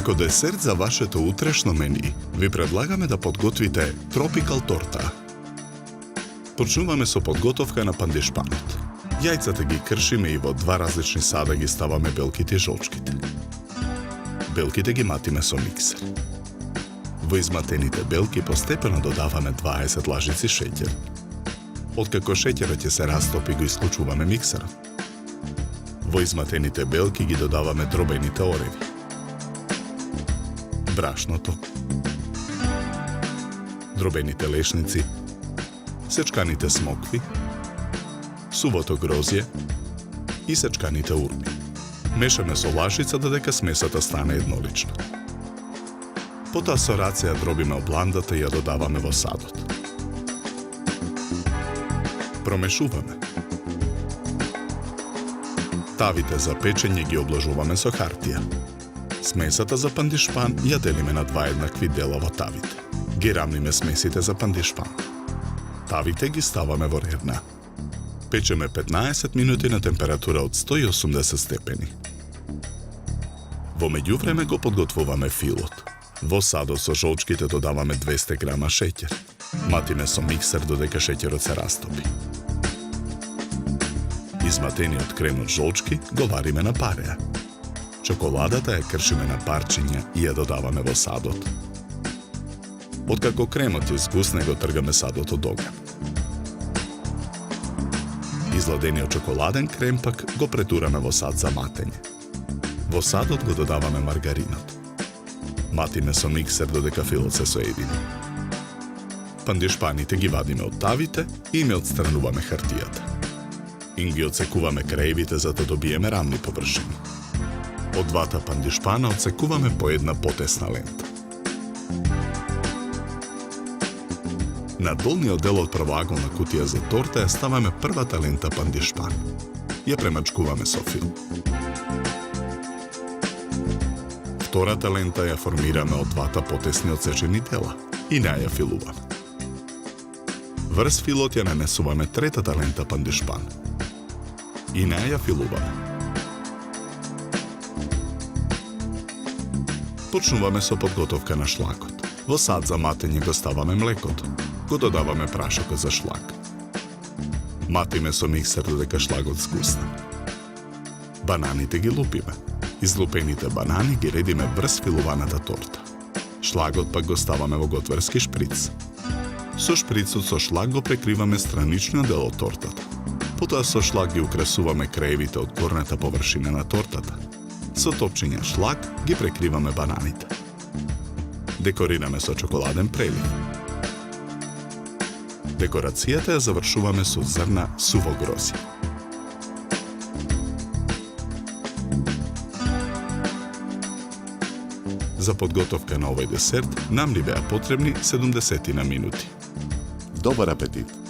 Како десерт за вашето утрешно мени, ви предлагаме да подготвите тропикал торта. Почнуваме со подготовка на пандишпанот. Јајцата ги кршиме и во два различни сада ги ставаме белките и жолчките. Белките ги матиме со миксер. Во изматените белки постепено додаваме 20 лажици шеќер. Откако шеќерот ќе се растопи, го исклучуваме миксерот. Во изматените белки ги додаваме дробените ореви, брашното, дробените лешници, сечканите смокви, сувото грозје и сечканите урми. Мешаме со лашица додека смесата стане еднолична. Потоа со раце ја дробиме обландата и ја додаваме во садот. Промешуваме. Тавите за печење ги обложуваме со хартија. Смесата за пандишпан ја делиме на два еднакви дела во тавите. Ги рамниме смесите за пандишпан. Тавите ги ставаме во редна. Печеме 15 минути на температура од 180 степени. Во меѓувреме го подготвуваме филот. Во садот со жолчките додаваме 200 грама шеќер. Матиме со миксер додека шеќерот се растопи. Изматениот крем од жолчки го вариме на пареа. Чоколадата ја кршиме на парчиња и ја додаваме во садот. Откако кремот ја згусне, го тргаме садот од оган. Изладениот чоколаден крем пак го претураме во сад за матење. Во садот го додаваме маргаринот. Матиме со миксер додека филот се соедини. Пандишпаните ги вадиме од тавите и им отстрануваме хартијата. Им ги отсекуваме краевите за да добиеме рамни површини. Од двата пандишпана отсекуваме по една потесна лента. На долниот дел од првоаголна кутија за торта ја ставаме првата лента пандишпан. Ја премачкуваме со фил. Втората лента ја формираме од двата потесни отсечени дела и на ја филуваме. Врз филот ја нанесуваме третата лента пандишпан и на ја филуваме. Почнуваме со подготовка на шлагот. Во сад за матење го ставаме млекото. Го додаваме прашокот за шлаг. Матиме со миксер додека шлагот згусне. Бананите ги лупиме. Излупените банани ги редиме врз филуваната торта. Шлагот пак го ставаме во готверски шприц. Со шприцот со шлаг го прекриваме страничниот дел од тортата. Потоа со шлаг ги украсуваме краевите од горната површина на тортата. Со топчење шлаг ги прекриваме бананите. Декорираме со чоколаден прелив. Декорацијата ја завршуваме со зрна суво грозје. За подготовка на овој десерт нам ни беа потребни 70 минути. Добар апетит!